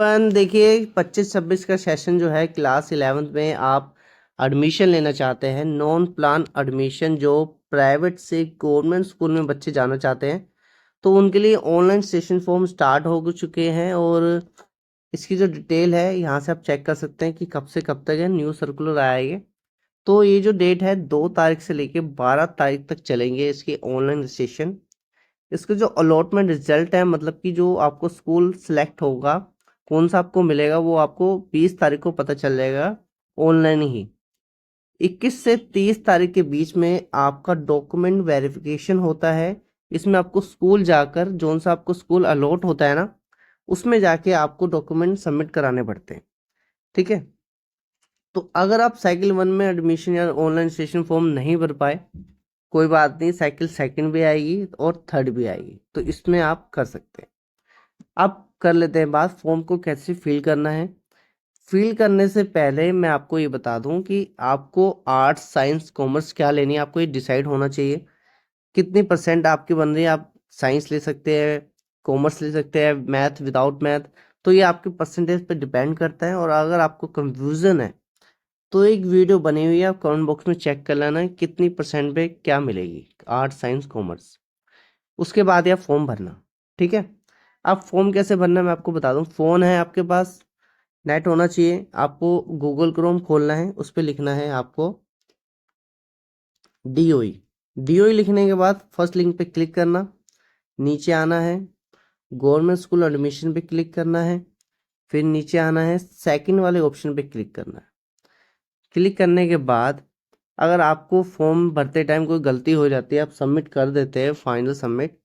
देखिए 25-26 का सेशन जो है क्लास 11th में आप एडमिशन लेना चाहते हैं, नॉन प्लान एडमिशन जो प्राइवेट से गवर्नमेंट स्कूल में बच्चे जाना चाहते हैं, तो उनके लिए ऑनलाइन सेशन फॉर्म स्टार्ट हो चुके हैं। और इसकी जो डिटेल है यहाँ से आप चेक कर सकते हैं कि कब से कब तक है, न्यू सर्कुलर आया है ये। तो ये जो डेट है 2 तारीख से लेके 12 तारीख तक चलेंगे इसके ऑनलाइन सेशन। इसके जो अलॉटमेंट रिजल्ट है, मतलब कि जो आपको स्कूल सेलेक्ट होगा, कौन सा आपको मिलेगा, वो आपको 20 तारीख को पता चल जाएगा ऑनलाइन ही। 21 से 30 तारीख के बीच में आपका डॉक्यूमेंट वेरिफिकेशन होता है। इसमें आपको स्कूल जाकर, जोन सा आपको स्कूल अलॉट होता है ना, उसमें जाके आपको डॉक्यूमेंट सबमिट कराने पड़ते हैं। ठीक है। तो अगर आप साइकिल 1 में एडमिशन या ऑनलाइन रजिस्ट्रेशन फॉर्म नहीं भर पाए, कोई बात नहीं, साइकिल सेकंड भी आएगी और थर्ड भी आएगी, तो इसमें आप कर सकते हैं। अब कर लेते हैं बात फॉर्म को कैसे फिल करना है। फिल करने से पहले मैं आपको ये बता दूं कि आपको आर्ट्स, साइंस, कॉमर्स क्या लेनी है, आपको ये डिसाइड होना चाहिए। कितनी परसेंट आपकी बन रही है, आप साइंस ले सकते हैं, कॉमर्स ले सकते हैं, मैथ, विदाउट मैथ, तो ये आपके परसेंटेज पे डिपेंड करता है। और अगर आपको कंफ्यूजन है तो एक वीडियो बनी हुई है, आप कमेंट बॉक्स में चेक कर लेना कितनी परसेंट पे क्या मिलेगी, आर्ट्स, साइंस, कॉमर्स। उसके बाद आप फॉर्म भरना। ठीक है। अब फॉर्म कैसे भरना है मैं आपको बता दूं। फ़ोन है आपके पास, नेट होना चाहिए, आपको गूगल क्रोम खोलना है, उस पर लिखना है आपको DOE। DOE लिखने के बाद फर्स्ट लिंक पे क्लिक करना, नीचे आना है, गवर्नमेंट स्कूल एडमिशन पे क्लिक करना है, फिर नीचे आना है, सेकंड वाले ऑप्शन पे क्लिक करना है। क्लिक करने के बाद अगर आपको फॉर्म भरते टाइम कोई गलती हो जाती है, आप सबमिट कर देते हैं फाइनल सबमिट,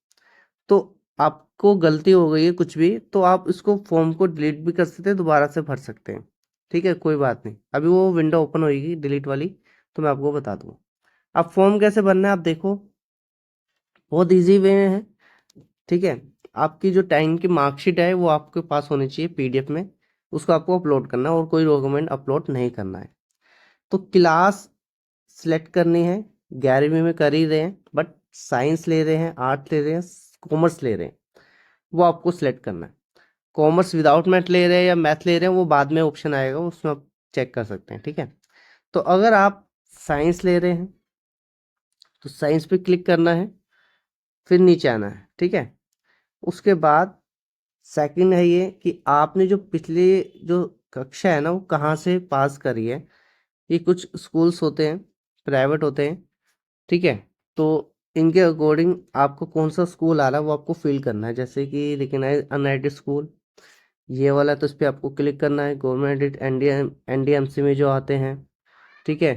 तो आपको गलती हो गई है कुछ भी, तो आप इसको फॉर्म को डिलीट भी कर सकते हैं, दोबारा से भर सकते हैं। ठीक है, कोई बात नहीं, अभी वो विंडो ओपन होगी डिलीट वाली, तो मैं आपको बता दूंगा। अब फॉर्म कैसे भरना है आप देखो, बहुत इजी वे में है। ठीक है। आपकी जो टाइम की मार्कशीट है वो आपके पास होनी चाहिए PDF में, उसको आपको अपलोड करना है और कोई डॉक्यूमेंट अपलोड नहीं करना है। तो क्लास सिलेक्ट करनी है, 11वीं में कर ही रहे हैं, बट साइंस ले रहे हैं, आर्ट ले रहे हैं, कॉमर्स ले रहे हैं, वो आपको सिलेक्ट करना है। कॉमर्स विदाउट मैथ ले रहे हैं या मैथ ले रहे हैं, वो बाद में ऑप्शन आएगा, उसमें आप चेक कर सकते हैं। ठीक है। तो अगर आप साइंस ले रहे हैं तो साइंस पे क्लिक करना है, फिर नीचे आना है। ठीक है। उसके बाद सेकंड है ये कि आपने जो पिछले जो कक्षा है ना, वो कहाँ से पास करी है। ये कुछ स्कूल्स होते हैं, प्राइवेट होते हैं। ठीक है। तो इनके अकॉर्डिंग आपको कौन सा स्कूल आ रहा है वो आपको फिल करना है, जैसे कि रिकग्नाइज अनएडेड स्कूल ये वाला, तो इस पर आपको क्लिक करना है। गवर्नमेंट NDMC में जो आते हैं। ठीक है।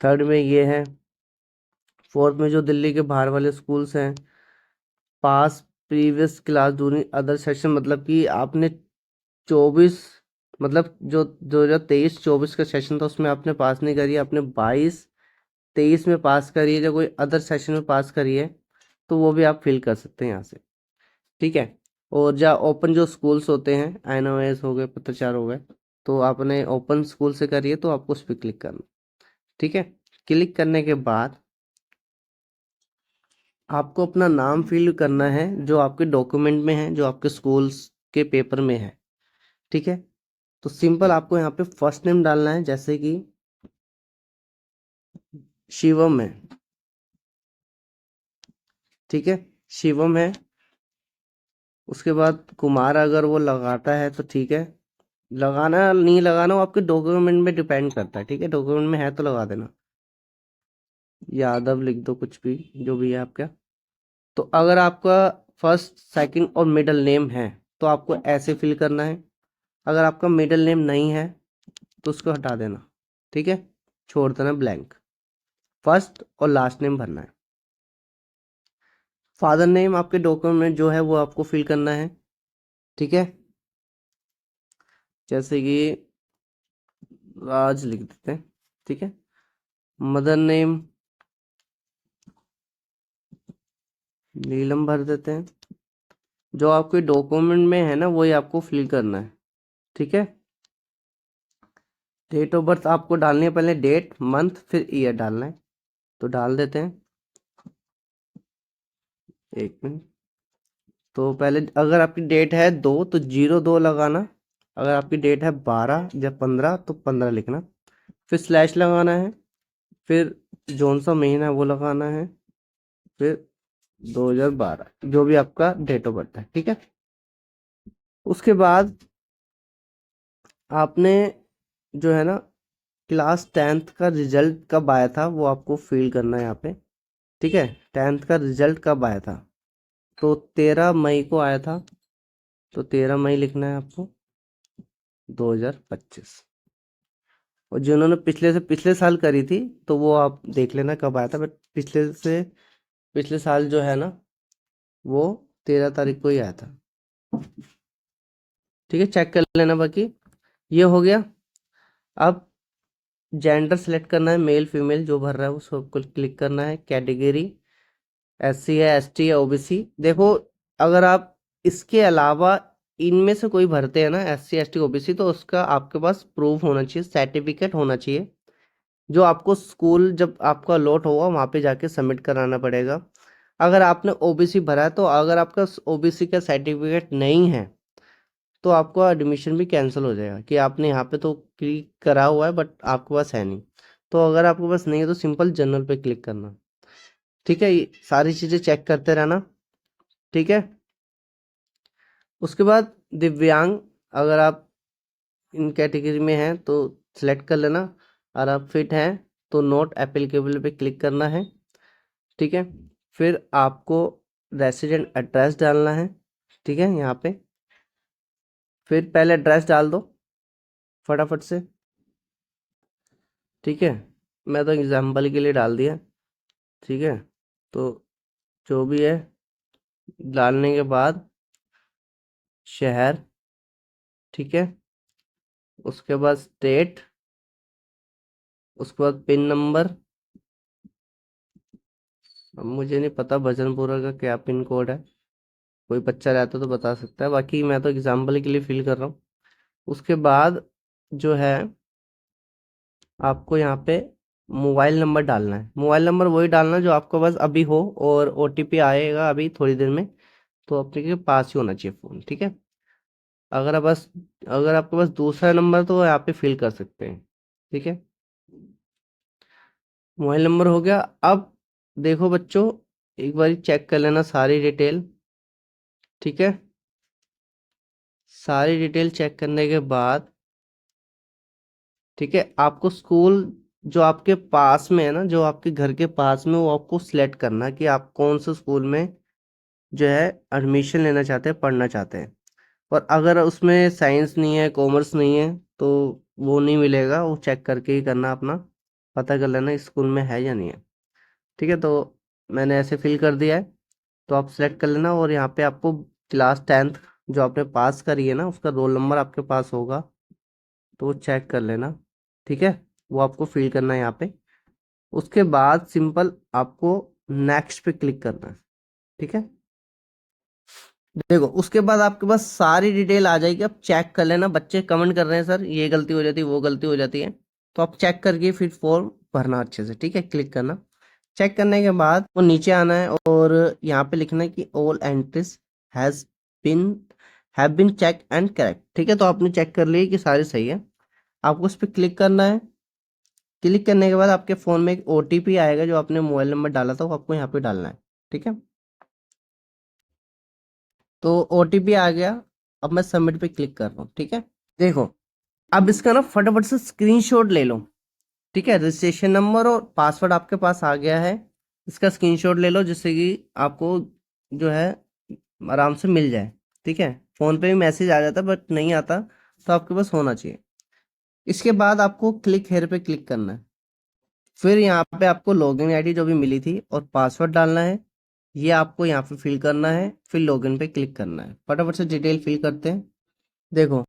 थर्ड में ये है। फोर्थ में जो दिल्ली के बाहर वाले स्कूल्स हैं, पास प्रीवियस क्लास दूरी अदर सेक्शन, मतलब कि आपने 24, मतलब जो 2023-24 का सेशन था उसमें आपने पास नहीं करी, आपने 22-23 में पास करी है, या कोई अदर सेशन में पास करी है, तो वो भी आप फिल कर सकते हैं यहाँ से। ठीक है। और जहाँ ओपन जो स्कूल्स होते हैं, NOS हो गए, पत्राचार हो गए, तो आपने ओपन स्कूल से करिए, तो आपको उस पर क्लिक करना। ठीक है। क्लिक करने के बाद आपको अपना नाम फिल करना है, जो आपके डॉक्यूमेंट में है, जो आपके स्कूल्स के पेपर में है। ठीक है। तो सिंपल आपको यहाँ पे फर्स्ट नेम डालना है, जैसे कि शिवम है। ठीक है। शिवम है। उसके बाद कुमार अगर वो लगाता है तो ठीक है, लगाना नहीं लगाना वो आपके डॉक्यूमेंट में डिपेंड करता है। ठीक है, डॉक्यूमेंट में है तो लगा देना। यादव लिख दो, कुछ भी जो भी है आपका। तो अगर आपका फर्स्ट, सेकंड और मिडिल नेम है तो आपको ऐसे फिल करना है। अगर आपका मिडिल नेम नहीं है तो उसको हटा देना। ठीक है, छोड़ देना ब्लैंक। फर्स्ट और लास्ट नेम भरना है। फादर नेम आपके डॉक्यूमेंट जो है वो आपको फिल करना है। ठीक है। जैसे कि राज लिख देते हैं। ठीक है। मदर नेम नीलम भर देते हैं। जो आपके डॉक्यूमेंट में है ना वही आपको फिल करना है। ठीक है। डेट ऑफ बर्थ आपको डालनी है, पहले डेट, मंथ, फिर ईयर डालना है, तो डाल देते हैं। एक मिनट। तो पहले अगर आपकी डेट है 2 तो 02 लगाना, अगर आपकी डेट है 12 या 15 तो 15 लिखना, फिर स्लैश लगाना है, फिर जोन सा महीना है वो लगाना है, फिर 2012 जो भी आपका डेट ऑफ बर्थ है, ठीक है। उसके बाद आपने जो है ना क्लास 10th का रिजल्ट कब आया था वो आपको फिल करना है यहाँ पे, ठीक है। 10th का रिजल्ट कब आया था, तो 13 मई को आया था, तो 13 मई लिखना है आपको 2025। और जिन्होंने पिछले से पिछले साल करी थी तो वो आप देख लेना कब आया था, बट पिछले साल जो है ना वो 13 तारीख को ही आया था, ठीक है। चेक कर लेना। बाकी ये हो गया। अब जेंडर सेलेक्ट करना है, मेल फीमेल जो भर रहा है उसको क्लिक करना है। कैटेगरी SC है, ST है, OBC। देखो अगर आप इसके अलावा इनमें से कोई भरते हैं ना SC ST OBC, तो उसका आपके पास प्रूफ होना चाहिए, सर्टिफिकेट होना चाहिए, जो आपको स्कूल जब आपका अलॉट होगा वहाँ पे जाके सबमिट कराना पड़ेगा। अगर आपने OBC भरा है तो अगर आपका OBC का सर्टिफिकेट नहीं है तो आपका एडमिशन भी कैंसिल हो जाएगा, कि आपने यहाँ पे तो क्लिक करा हुआ है बट आपके पास है नहीं। तो अगर आपके पास नहीं है तो सिंपल जनरल पे क्लिक करना, ठीक है। ये सारी चीज़ें चेक करते रहना, ठीक है। उसके बाद दिव्यांग, अगर आप इन कैटेगरी में हैं तो सिलेक्ट कर लेना, और आप फिट हैं तो नॉट एप्लीकेबल पे क्लिक करना है, ठीक है। फिर आपको रेसिडेंट एड्रेस डालना है, ठीक है, यहाँ पे। फिर पहले एड्रेस डाल दो फटाफट से, ठीक है। मैं तो एग्जाम्पल के लिए डाल दिया, ठीक है। तो जो भी है डालने के बाद शहर, ठीक है। उसके बाद स्टेट, उसके बाद पिन नंबर। अब मुझे नहीं पता भजनपुरा का क्या पिन कोड है, कोई बच्चा रहता तो बता सकता है, बाकी मैं तो एग्जाम्पल के लिए फिल कर रहा हूँ। उसके बाद जो है आपको यहाँ पे मोबाइल नंबर डालना है। मोबाइल नंबर वही डालना जो आपके पास अभी हो, और OTP आएगा अभी थोड़ी देर में, तो अपने के पास ही होना चाहिए फ़ोन, ठीक है। अगर आप बस अगर आपके पास दूसरा नंबर तो यहाँ पे फिल कर सकते हैं, ठीक है। मोबाइल नंबर हो गया। अब देखो बच्चों, एक बार चेक कर लेना सारी डिटेल, ठीक है। सारी डिटेल चेक करने के बाद, ठीक है, आपको स्कूल जो आपके पास में है ना, जो आपके घर के पास में, वो आपको सिलेक्ट करना है कि आप कौन से स्कूल में जो है एडमिशन लेना चाहते हैं, पढ़ना चाहते हैं। और अगर उसमें साइंस नहीं है, कॉमर्स नहीं है, तो वो नहीं मिलेगा, वो चेक करके ही करना, अपना पता कर लेना इस स्कूल में है या नहीं है, ठीक है। तो मैंने ऐसे फिल कर दिया है, तो आप सिलेक्ट कर लेना। और यहाँ पे आपको क्लास 10th जो आपने पास करी है ना उसका रोल नंबर आपके पास होगा, तो वो चेक कर लेना, ठीक है। वो आपको फिल करना है यहाँ पे। उसके बाद सिंपल आपको नेक्स्ट पे क्लिक करना है, ठीक है। देखो उसके बाद आपके पास सारी डिटेल आ जाएगी। अब चेक कर लेना, बच्चे कमेंट कर रहे हैं सर ये गलती हो जाती है वो गलती हो जाती है, तो आप चेक करके फिर फॉर्म भरना अच्छे से, ठीक है। क्लिक करना, चेक करने के बाद वो नीचे आना है और यहाँ पे लिखना है कि all entries has bin have been check and correct, ठीक है। तो आपने चेक कर लिया कि सारी सही है, आपको उस पर क्लिक करना है। क्लिक करने के बाद आपके फ़ोन में एक OTP आएगा, जो आपने मोबाइल नंबर डाला था वो आपको यहाँ पे डालना है, ठीक है। तो OTP आ गया। अब मैं सबमिट पे क्लिक कर रहा हूँ, ठीक है। देखो अब इसका ना फटाफट से स्क्रीनशॉट ले लो, ठीक है। रजिस्ट्रेशन नंबर और पासवर्ड आपके पास आ गया है, इसका स्क्रीनशॉट ले लो जिससे कि आपको जो है आराम से मिल जाए, ठीक है। फ़ोन पे भी मैसेज आ जाता बट नहीं आता, तो आपके पास होना चाहिए। इसके बाद आपको क्लिक हेयर पे क्लिक करना है। फिर यहाँ पे आपको लॉगिन आईडी जो भी मिली थी और पासवर्ड डालना है, ये आपको यहाँ पे फिल करना है। फिर लॉगिन पे क्लिक करना है। फटाफट से डिटेल फिल करते हैं। देखो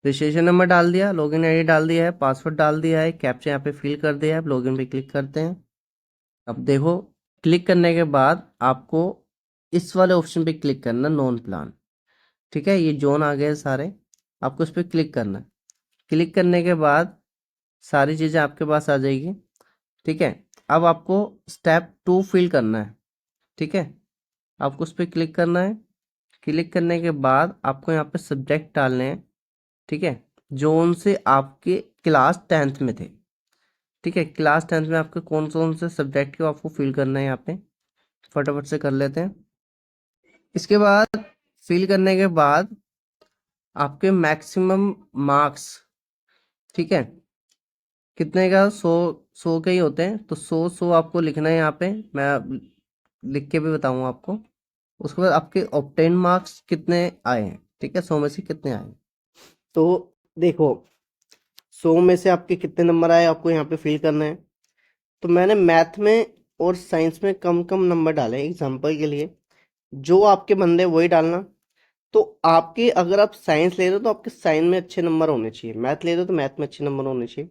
रजिस्ट्रेशन नंबर डाल दिया, लॉगिन आईडी डाल दिया है, पासवर्ड डाल दिया है, कैप्चा यहाँ पे फिल कर दिया है। अब लॉगिन पे क्लिक करते हैं। अब देखो क्लिक करने के बाद आपको इस वाले ऑप्शन पे क्लिक करना, नॉन प्लान, ठीक है। ये जोन आ गए सारे, आपको इस पर क्लिक करना है। क्लिक करने के बाद सारी चीज़ें आपके पास आ जाएगी, ठीक है। अब आपको स्टेप 2 फिल करना है, ठीक है। आपको उस पर क्लिक करना है। क्लिक करने के बाद आपको यहाँ पे सब्जेक्ट डालने हैं, ठीक है, जो उनसे आपके क्लास 10th में थे। ठीक है, क्लास 10th में आपके कौन कौन से सब्जेक्ट के आपको फिल करना है यहाँ पे, फटाफट से कर लेते हैं। इसके बाद फिल करने के बाद आपके मैक्सिमम मार्क्स, ठीक है, कितने का, 100 के ही होते हैं, तो 100 आपको लिखना है यहाँ पे। मैं लिख के भी बताऊंगा आपको। उसके बाद आपके ऑब्टेन मार्क्स कितने आए हैं, ठीक है, 100 में से कितने आए हैं। तो देखो 100 में से आपके कितने नंबर आए आपको यहाँ पे फिल करना है। तो मैंने मैथ में और साइंस में कम कम नंबर डाले एग्जाम्पल के लिए, जो आपके बंदे वही डालना। तो आपके अगर आप साइंस ले रहे हो तो आपके साइंस में अच्छे नंबर होने चाहिए, मैथ ले रहे हो तो मैथ में अच्छे नंबर होने चाहिए,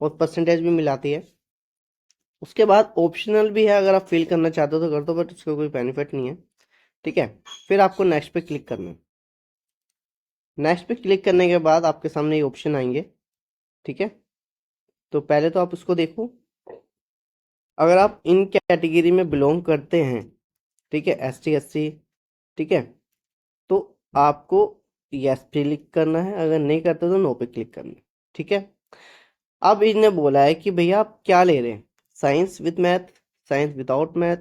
और परसेंटेज भी मिलाती है। उसके बाद ऑप्शनल भी है, अगर आप फिल करना चाहते हो तो कर दो, बट उसका कोई बेनिफिट नहीं है। ठीक है, फिर आपको नेक्स्ट पे क्लिक करना है। नेक्स्ट पे क्लिक करने के बाद आपके सामने ये ऑप्शन आएंगे। ठीक है, तो पहले तो आप उसको देखो, अगर आप इन कैटेगरी में बिलोंग करते हैं, ठीक है, ST SC, ठीक है, तो आपको यस पे क्लिक करना है, अगर नहीं करते तो नो पे क्लिक करना है। ठीक है, अब इन्हें बोला है कि भैया आप क्या ले रहे हैं, science with math, science without math,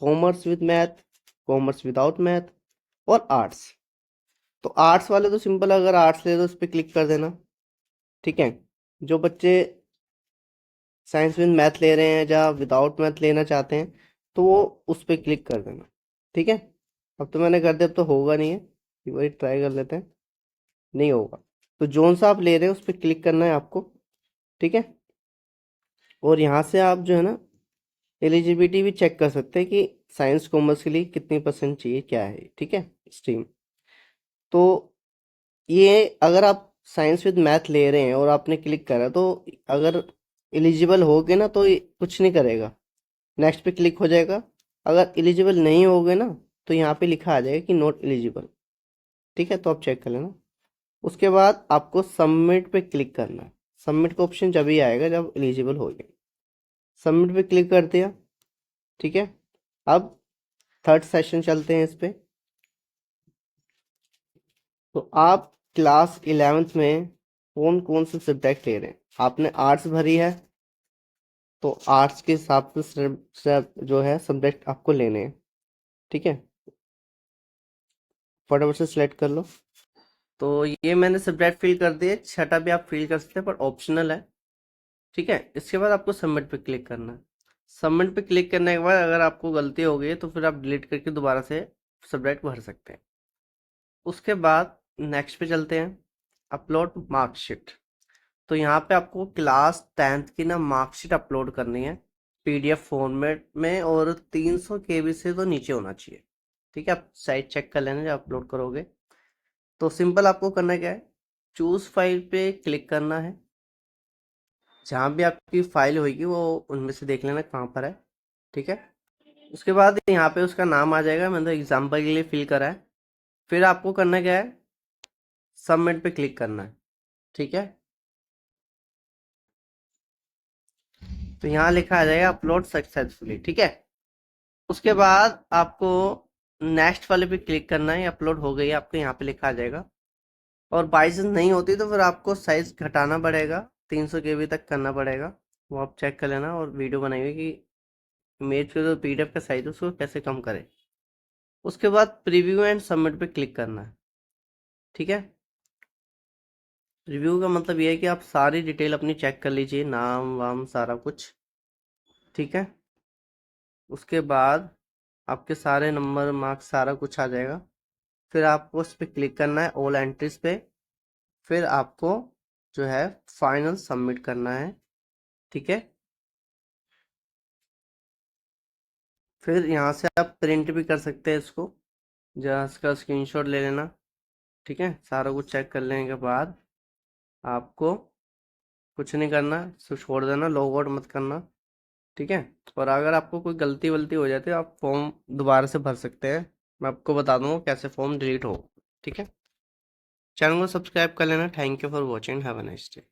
commerce with math, commerce without math, और आर्ट्स। तो आर्ट्स वाले तो सिंपल, अगर आर्ट्स ले तो उस पर क्लिक कर देना। ठीक है, जो बच्चे साइंस विद मैथ ले रहे हैं या विदाउट मैथ लेना चाहते हैं तो वो उस पर क्लिक कर देना। ठीक है, अब तो मैंने कर दिया, अब तो होगा नहीं है, एक बार ट्राई कर लेते हैं, नहीं होगा। तो जोन सा आप ले रहे हैं उस पर क्लिक करना है आपको। ठीक है, और यहाँ से आप जो है ना एलिजिबिलिटी भी चेक कर सकते हैं कि साइंस कॉमर्स के लिए कितनी परसेंट चाहिए, क्या है। ठीक है, स्ट्रीम। तो ये अगर आप साइंस विद मैथ ले रहे हैं और आपने क्लिक करा, तो अगर एलिजिबल होगे ना तो ये कुछ नहीं करेगा, नेक्स्ट पे क्लिक हो जाएगा। अगर एलिजिबल नहीं होगे ना तो यहाँ पे लिखा आ जाएगा कि नॉट एलिजिबल। ठीक है, तो आप चेक कर लेना। उसके बाद आपको सबमिट पे क्लिक करना है। सबमिट का ऑप्शन जब ही आएगा जब एलिजिबल हो गए। सबमिट पे क्लिक कर दिया। ठीक है, अब थर्ड सेशन चलते हैं इस पे। तो आप क्लास 11th में कौन कौन से सब्जेक्ट ले रहे हैं, आपने आर्ट्स भरी है तो आर्ट्स के हिसाब से जो है सब्जेक्ट आपको लेने हैं। ठीक है, फटाफट से सिलेक्ट कर लो। तो ये मैंने सब्जेक्ट फिल कर दिए, छठा भी आप फिल कर सकते हैं पर ऑप्शनल है। ठीक है, इसके बाद आपको सबमिट पे क्लिक करना है। सबमिट पे क्लिक करने के बाद अगर आपको गलती हो गई तो फिर आप डिलीट करके दोबारा से सब्जेक्ट भर सकते हैं। उसके बाद नेक्स्ट पे चलते हैं, अपलोड मार्कशीट। तो यहाँ पे आपको क्लास 10th की ना मार्कशीट अपलोड करनी है PDF फॉर्मेट में, और 300 KB से तो नीचे होना चाहिए। ठीक है, आप साइट चेक कर लेना जब अपलोड करोगे। तो सिंपल आपको करना क्या है, चूज फाइल पे क्लिक करना है, जहाँ भी आपकी फाइल होगी वो उनमें से देख लेना कहाँ पर है। ठीक है, उसके बाद यहाँ पे उसका नाम आ जाएगा, मैंने तो एग्जाम्पल के लिए फिल करा है। फिर आपको करना क्या है, सबमिट पे क्लिक करना है। ठीक है, तो यहाँ लिखा आ जाएगा अपलोड सक्सेसफुली। ठीक है, उसके बाद आपको नेक्स्ट वाले पे क्लिक करना है, अपलोड हो गई आपको यहाँ पे लिखा आ जाएगा। और बाई चांस नहीं होती तो फिर आपको साइज घटाना पड़ेगा, 300 KB तक करना पड़ेगा, वो आप चेक कर लेना। और वीडियो बनाई हुई कि इमेज का जो PDF का साइज है उसको कैसे कम करें। उसके बाद प्रीव्यू एंड सबमिट पे क्लिक करना है। ठीक है, रिव्यू का मतलब ये है कि आप सारी डिटेल अपनी चेक कर लीजिए, नाम वाम सारा कुछ। ठीक है, उसके बाद आपके सारे नंबर मार्क्स सारा कुछ आ जाएगा। फिर आपको उस पर क्लिक करना है, ऑल एंट्रीज पे। फिर आपको जो है फाइनल सबमिट करना है। ठीक है, फिर यहाँ से आप प्रिंट भी कर सकते हैं इसको, जहाँ इसका स्क्रीनशॉट ले लेना। ठीक है, सारा कुछ चेक कर लेने के बाद आपको कुछ नहीं करना, सिर्फ छोड़ देना, लॉग आउट मत करना। ठीक है, और अगर आपको कोई गलती वलती हो जाती है आप फॉर्म दोबारा से भर सकते हैं, मैं आपको बता दूंगा कैसे फॉर्म डिलीट हो। ठीक है, चैनल को सब्सक्राइब कर लेना। Thank you for watching, have a nice day.